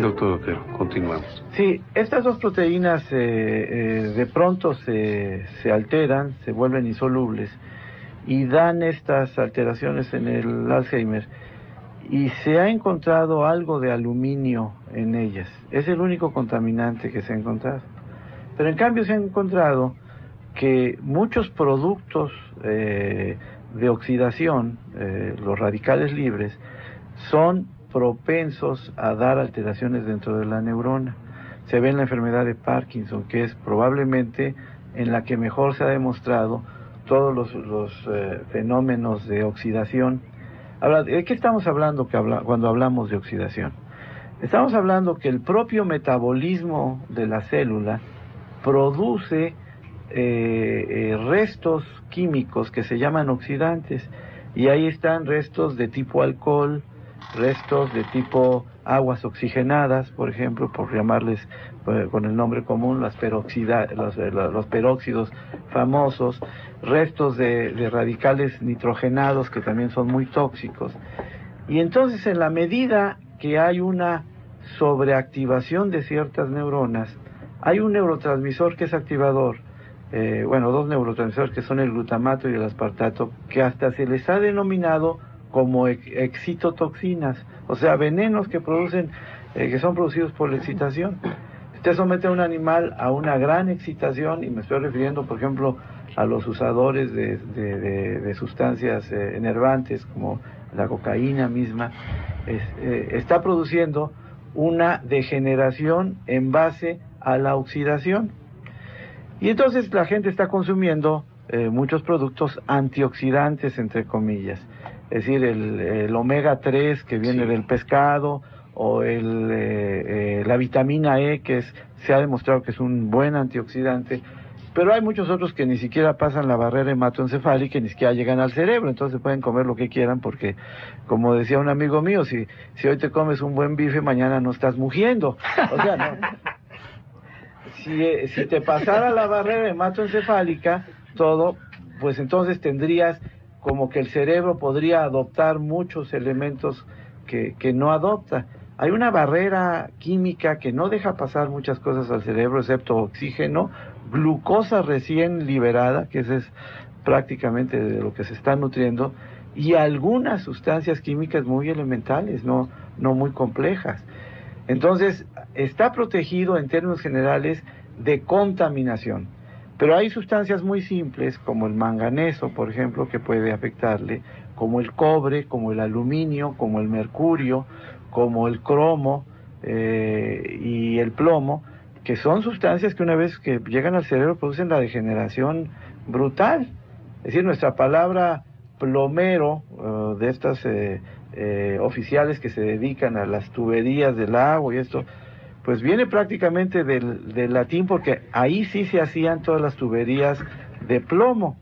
doctor Otero, continuamos. Sí, estas dos proteínas de pronto se alteran, se vuelven insolubles y dan estas alteraciones en el Alzheimer, y se ha encontrado algo de aluminio en ellas. Es el único contaminante que se ha encontrado. Pero en cambio se ha encontrado que muchos productos de oxidación, los radicales libres, son propensos a dar alteraciones dentro de la neurona. Se ve en la enfermedad de Parkinson, que es probablemente en la que mejor se ha demostrado todos los fenómenos de oxidación. Ahora, ¿de qué estamos hablando cuando hablamos de oxidación? Estamos hablando que el propio metabolismo de la célula produce restos químicos que se llaman oxidantes, y ahí están restos de tipo alcohol, restos de tipo aguas oxigenadas, por ejemplo, por llamarles con el nombre común, los peróxidos famosos, restos de radicales nitrogenados que también son muy tóxicos. Y entonces, en la medida que hay una sobreactivación de ciertas neuronas, hay un neurotransmisor que es activador, dos neurotransmisores que son el glutamato y el aspartato, que hasta se les ha denominado como excitotoxinas, o sea, venenos que son producidos por la excitación. Usted somete a un animal a una gran excitación, y me estoy refiriendo, por ejemplo, a los usadores de sustancias enervantes como la cocaína misma, está produciendo una degeneración en base a la oxidación. Y entonces la gente está consumiendo muchos productos antioxidantes, entre comillas. Es decir, el omega 3 que viene del pescado, o la vitamina E, se ha demostrado que es un buen antioxidante. Pero hay muchos otros que ni siquiera pasan la barrera hematoencefálica y ni siquiera llegan al cerebro. Entonces pueden comer lo que quieran, porque, como decía un amigo mío, si hoy te comes un buen bife, mañana no estás mugiendo. O sea, no. Si te pasara la barrera hematoencefálica, pues entonces tendrías como que el cerebro podría adoptar muchos elementos que no adopta. Hay una barrera química que no deja pasar muchas cosas al cerebro, excepto oxígeno, glucosa recién liberada, que ese es prácticamente de lo que se está nutriendo, y algunas sustancias químicas muy elementales, no muy complejas. Entonces, está protegido en términos generales de contaminación. Pero hay sustancias muy simples, como el manganeso, por ejemplo, que puede afectarle, como el cobre, como el aluminio, como el mercurio, como el cromo y el plomo, que son sustancias que una vez que llegan al cerebro producen la degeneración brutal. Es decir, nuestra palabra plomero, de estas oficiales que se dedican a las tuberías del agua y esto, pues viene prácticamente del latín, porque ahí sí se hacían todas las tuberías de plomo.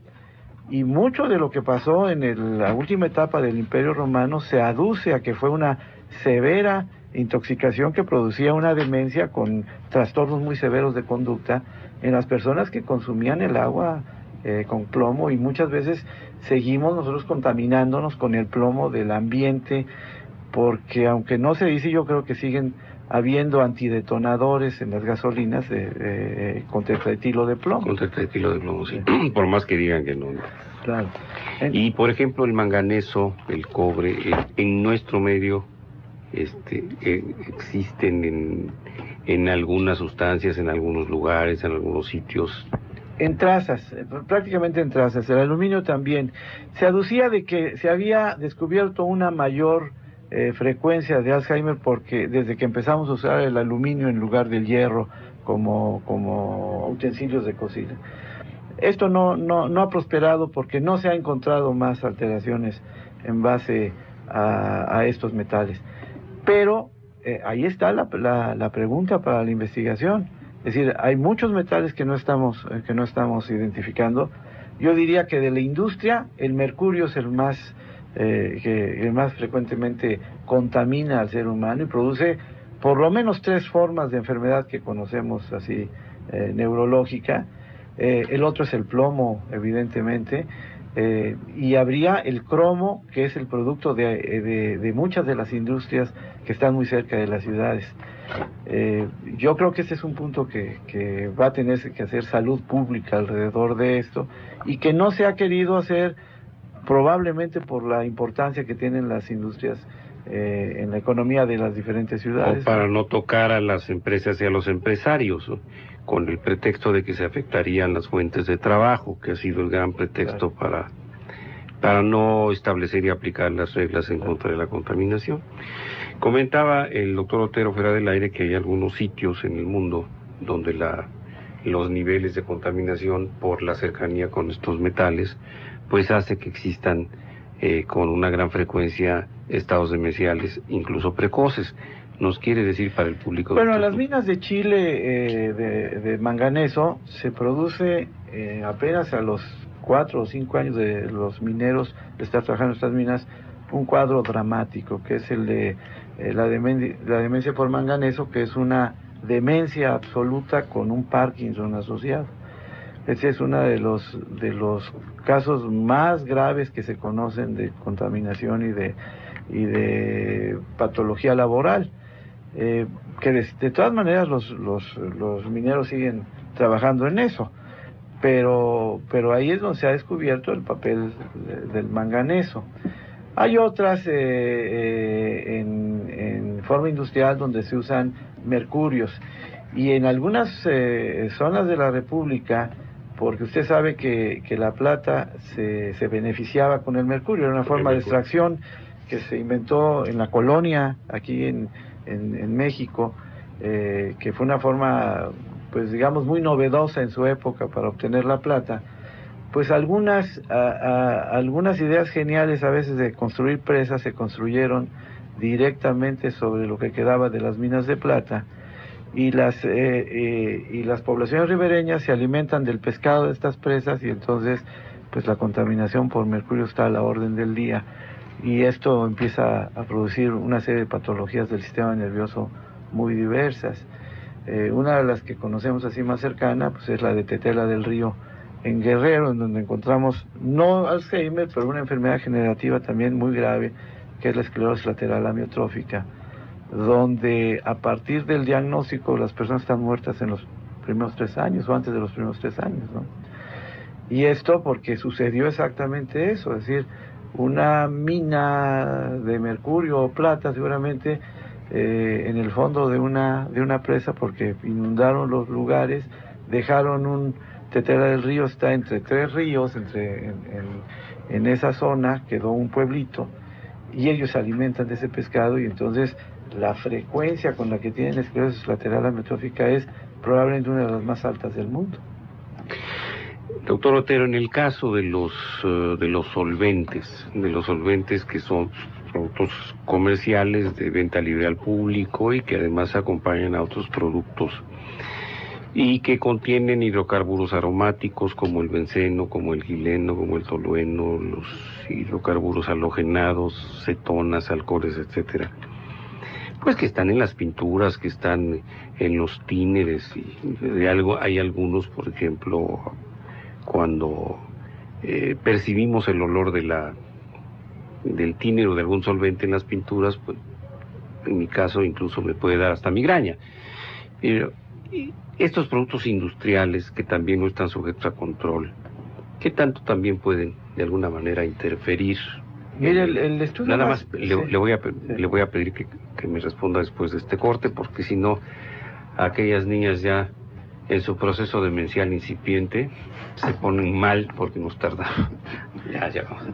Y mucho de lo que pasó en la última etapa del Imperio Romano se aduce a que fue una severa intoxicación que producía una demencia con trastornos muy severos de conducta en las personas que consumían el agua con plomo, y muchas veces seguimos nosotros contaminándonos con el plomo del ambiente, porque aunque no se dice, yo creo que siguen habiendo antidetonadores en las gasolinas con tetraetilo de plomo. Con tetraetilo de plomo, sí. Por más que digan que no. Claro. Y por ejemplo, el manganeso, el cobre, en nuestro medio existen en algunas sustancias, en algunos lugares, en algunos sitios. En trazas, prácticamente en trazas. El aluminio también. Se aducía de que se había descubierto una mayor frecuencia de Alzheimer porque desde que empezamos a usar el aluminio en lugar del hierro como utensilios de cocina. Esto no ha prosperado porque no se ha encontrado más alteraciones en base a estos metales. Pero ahí está la pregunta para la investigación. Es decir, hay muchos metales que no estamos identificando. Yo diría que de la industria, el mercurio es el más frecuentemente contamina al ser humano y produce por lo menos 3 formas de enfermedad que conocemos así, neurológica. El otro es el plomo, evidentemente, y habría el cromo, que es el producto de muchas de las industrias que están muy cerca de las ciudades. Yo creo que este es un punto que va a tener que hacer salud pública alrededor de esto, y que no se ha querido hacer probablemente por la importancia que tienen las industrias en la economía de las diferentes ciudades. O para no tocar a las empresas y a los empresarios, ¿no? Con el pretexto de que se afectarían las fuentes de trabajo, que ha sido el gran pretexto para no establecer y aplicar las reglas en contra de la contaminación. Comentaba el doctor Otero fuera del aire que hay algunos sitios en el mundo donde los niveles de contaminación por la cercanía con estos metales pues hace que existan con una gran frecuencia estados demenciales, incluso precoces. ¿Nos quiere decir para el público? Bueno, en las minas de Chile de manganeso se produce apenas a los 4 o 5 años de los mineros de estar trabajando en estas minas un cuadro dramático, que es el de la demencia por manganeso, que es una demencia absoluta con un Parkinson asociado. Ese es uno de los casos más graves que se conocen de contaminación y de patología laboral. Que de todas maneras los mineros siguen trabajando en eso, pero ahí es donde se ha descubierto el papel del manganeso. Hay otras en forma industrial donde se usan mercurios, y en algunas zonas de la República, porque usted sabe que la plata se beneficiaba con el mercurio, era una forma de extracción que se inventó en la colonia, aquí en México, que fue una forma, pues digamos, muy novedosa en su época para obtener la plata. Pues algunas ideas geniales a veces de construir presas se construyeron directamente sobre lo que quedaba de las minas de plata, y las poblaciones ribereñas se alimentan del pescado de estas presas, y entonces pues la contaminación por mercurio está a la orden del día, y esto empieza a producir una serie de patologías del sistema nervioso muy diversas. Una de las que conocemos así más cercana pues es la de Tetela del Río en Guerrero, en donde encontramos no Alzheimer, pero una enfermedad generativa también muy grave, que es la esclerosis lateral amiotrófica, donde a partir del diagnóstico las personas están muertas en los primeros 3 años o antes de los primeros 3 años, ¿no? Y esto porque sucedió exactamente eso, es decir, una mina de mercurio o plata seguramente en el fondo de una presa, porque inundaron los lugares, dejaron Tetela del Río está entre 3 ríos, en esa zona quedó un pueblito, y ellos se alimentan de ese pescado, y entonces la frecuencia con la que tienen esclerosis lateral amiotrófica es probablemente una de las más altas del mundo. Doctor Otero, en el caso de los solventes que son productos comerciales de venta libre al público y que además acompañan a otros productos y que contienen hidrocarburos aromáticos como el benceno, como el gileno, como el tolueno, los hidrocarburos halogenados, cetonas, alcoholes, etcétera, pues que están en las pinturas, que están en los tíneres, y hay algunos, por ejemplo, cuando percibimos el olor del tíner o de algún solvente en las pinturas, pues en mi caso incluso me puede dar hasta migraña. Pero estos productos industriales que también no están sujetos a control, ¿qué tanto también pueden de alguna manera interferir? Mire, el estudio nada más le voy a pedir que me responda después de este corte, porque si no, aquellas niñas ya en su proceso demencial incipiente se ponen mal porque nos tarda. ya vamos.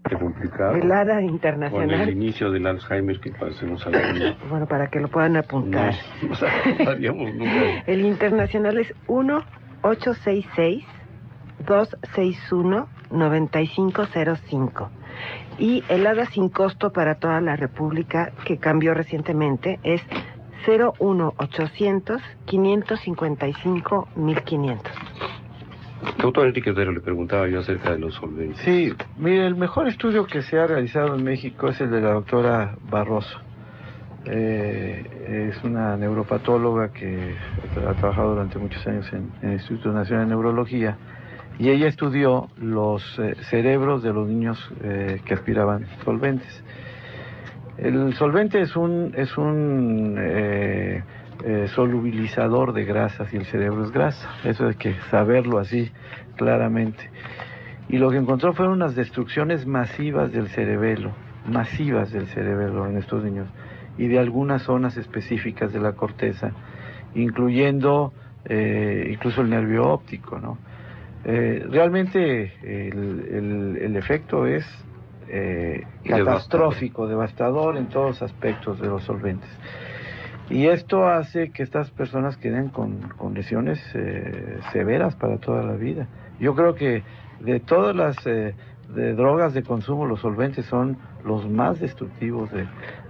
Qué complicado. El ARA internacional. Con el inicio del Alzheimer que pasemos a la niña. Bueno, para que lo puedan apuntar. No sabíamos nunca. El internacional es 1-866-261-9505. Y el ADA sin costo para toda la República, que cambió recientemente, es 01800-555-1500. Doctor Enrique Otero, le preguntaba yo acerca de los solventes. Sí, mire, el mejor estudio que se ha realizado en México es el de la doctora Barroso. Es una neuropatóloga que ha trabajado durante muchos años en el Instituto Nacional de Neurología, y ella estudió los cerebros de los niños que aspiraban solventes. El solvente es un solubilizador de grasas y el cerebro es grasa. Eso hay que saberlo así claramente. Y lo que encontró fueron unas destrucciones masivas del cerebelo en estos niños y de algunas zonas específicas de la corteza, incluyendo incluso el nervio óptico, ¿no? Realmente el efecto es catastrófico, devastador en todos los aspectos de los solventes. Y esto hace que estas personas queden con lesiones severas para toda la vida. Yo creo que de todas las de drogas de consumo, los solventes son los más destructivos de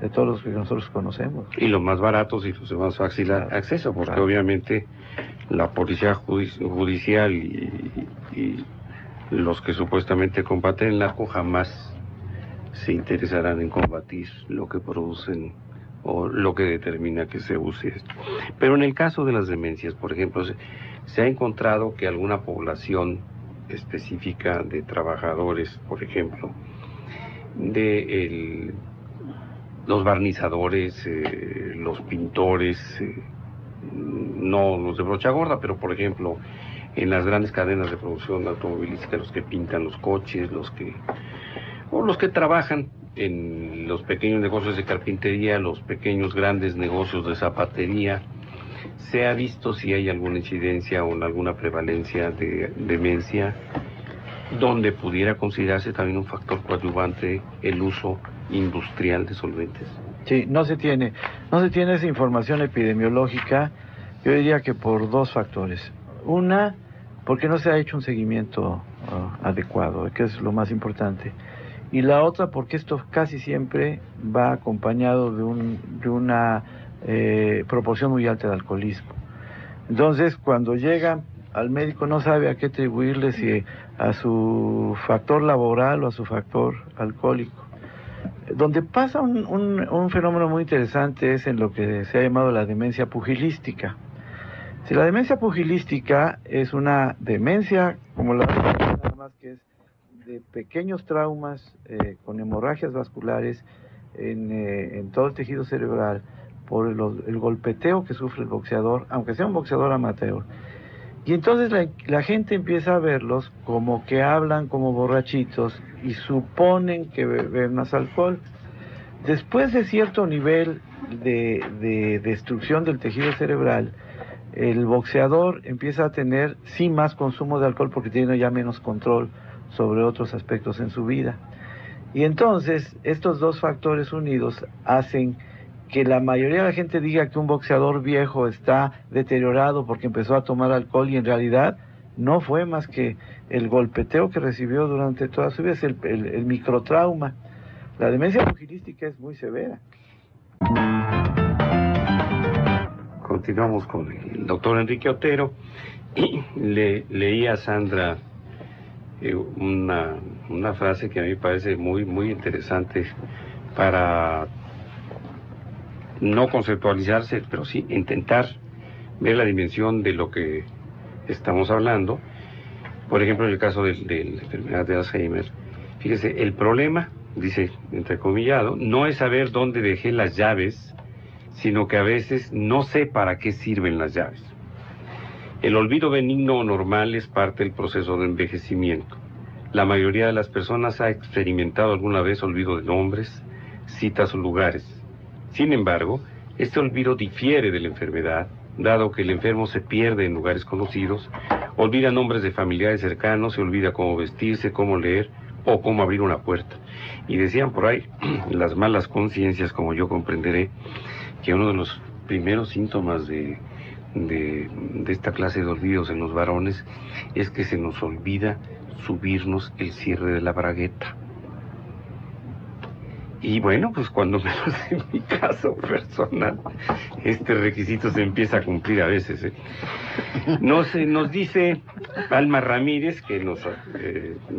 todos los que nosotros conocemos. Y los más baratos y los de más fácil acceso, porque obviamente la policía judicial y los que supuestamente combaten el narco jamás se interesarán en combatir lo que producen o lo que determina que se use esto. Pero en el caso de las demencias, por ejemplo, se ha encontrado que alguna población específica de trabajadores, por ejemplo, de los barnizadores, los pintores, no los de brocha gorda, pero por ejemplo en las grandes cadenas de producción automovilística, los que pintan los coches, los que trabajan en los pequeños negocios de carpintería, los pequeños grandes negocios de zapatería, se ha visto si hay alguna incidencia o alguna prevalencia de demencia, donde pudiera considerarse también un factor coadyuvante el uso industrial de solventes. Sí, no se tiene esa información epidemiológica. Yo diría que por dos factores. Una, porque no se ha hecho un seguimiento adecuado, que es lo más importante. Y la otra, porque esto casi siempre va acompañado de una proporción muy alta de alcoholismo. Entonces, cuando llega al médico no sabe a qué atribuirle, si a su factor laboral o a su factor alcohólico. Donde pasa un fenómeno muy interesante es en lo que se ha llamado la demencia pugilística. Si la demencia pugilística es una demencia, como la nada más que es de pequeños traumas con hemorragias vasculares en todo el tejido cerebral por el golpeteo que sufre el boxeador, aunque sea un boxeador amateur. Y entonces la gente empieza a verlos como que hablan como borrachitos y suponen que beben más alcohol. Después de cierto nivel de destrucción del tejido cerebral, el boxeador empieza a tener sí más consumo de alcohol porque tiene ya menos control sobre otros aspectos en su vida. Y entonces estos dos factores unidos hacen que la mayoría de la gente diga que un boxeador viejo está deteriorado porque empezó a tomar alcohol, y en realidad no fue más que el golpeteo que recibió durante toda su vida, es el microtrauma. La demencia pugilística es muy severa. Continuamos con el doctor Enrique Otero. Leía a Sandra una frase que a mí me parece muy, muy interesante para no conceptualizarse, pero sí intentar ver la dimensión de lo que estamos hablando. Por ejemplo, en el caso de la enfermedad de Alzheimer, fíjese, el problema, dice entrecomillado, no es saber dónde dejé las llaves, sino que a veces no sé para qué sirven las llaves. El olvido benigno o normal es parte del proceso de envejecimiento. La mayoría de las personas ha experimentado alguna vez olvido de nombres, citas o lugares. Sin embargo, este olvido difiere de la enfermedad, dado que el enfermo se pierde en lugares conocidos, olvida nombres de familiares cercanos, se olvida cómo vestirse, cómo leer o cómo abrir una puerta. Y decían por ahí, las malas conciencias, como yo comprenderé, que uno de los primeros síntomas de esta clase de olvidos en los varones es que se nos olvida subirnos el cierre de la bragueta. Y bueno, pues cuando menos en mi caso personal, este requisito se empieza a cumplir a veces. Nos dice Alma Ramírez, que no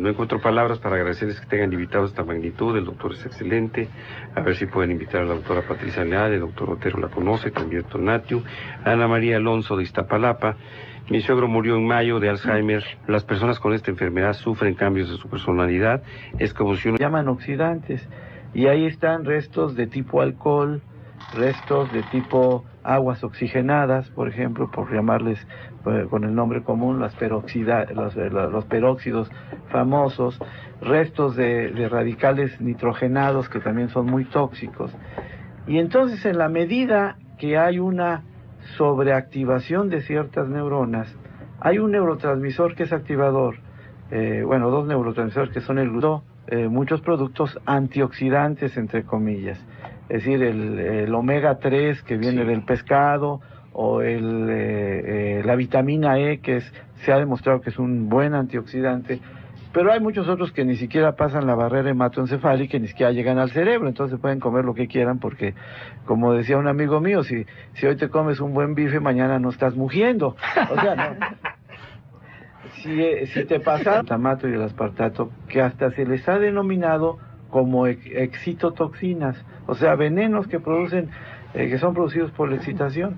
encuentro palabras para agradecerles que tengan invitado esta magnitud. El doctor es excelente. A ver si pueden invitar a la doctora Patricia Leal, el doctor Otero la conoce, también Tonatiu, Ana María Alonso de Iztapalapa. Mi suegro murió en mayo de Alzheimer. Las personas con esta enfermedad sufren cambios de su personalidad. Es como si uno... Llaman oxidantes. Y ahí están restos de tipo alcohol, restos de tipo aguas oxigenadas, por ejemplo, por llamarles con el nombre común, los peróxidos famosos, restos de radicales nitrogenados que también son muy tóxicos. Y entonces, en la medida que hay una sobreactivación de ciertas neuronas, hay un neurotransmisor que es activador, dos neurotransmisores que son muchos productos antioxidantes, entre comillas, es decir, el omega 3 que viene del pescado, o la vitamina E, se ha demostrado que es un buen antioxidante, pero hay muchos otros que ni siquiera pasan la barrera hematoencefálica y ni siquiera llegan al cerebro, entonces pueden comer lo que quieran, porque, como decía un amigo mío, si hoy te comes un buen bife, mañana no estás mugiendo, o sea, no. Si te pasa el glutamato y el aspartato, que hasta se les ha denominado como excitotoxinas, o sea, venenos que son producidos por la excitación.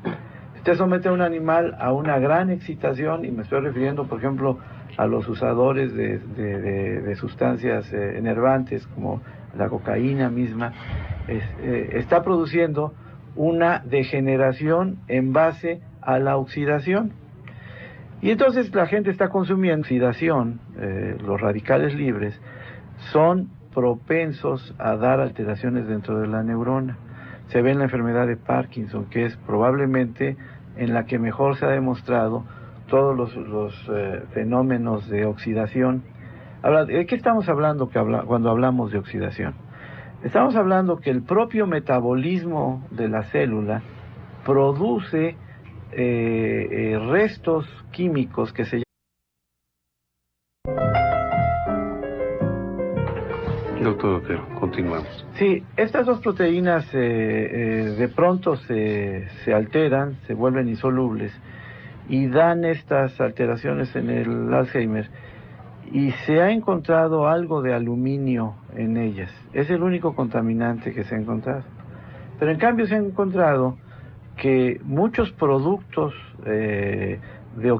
Usted somete a un animal a una gran excitación, y me estoy refiriendo, por ejemplo, a los usadores de sustancias enervantes, como la cocaína misma, está produciendo una degeneración en base a la oxidación. Y entonces la gente está consumiendo oxidación. Los radicales libres son propensos a dar alteraciones dentro de la neurona. Se ve en la enfermedad de Parkinson, que es probablemente en la que mejor se ha demostrado todos los fenómenos de oxidación. Ahora, ¿de qué estamos hablando cuando hablamos de oxidación? Estamos hablando que el propio metabolismo de la célula produce restos químicos que se llaman... Doctor Otero, continuamos. Sí, estas dos proteínas de pronto se alteran, se vuelven insolubles y dan estas alteraciones en el Alzheimer, y se ha encontrado algo de aluminio en ellas. Es el único contaminante que se ha encontrado. Pero en cambio se ha encontrado que muchos productos de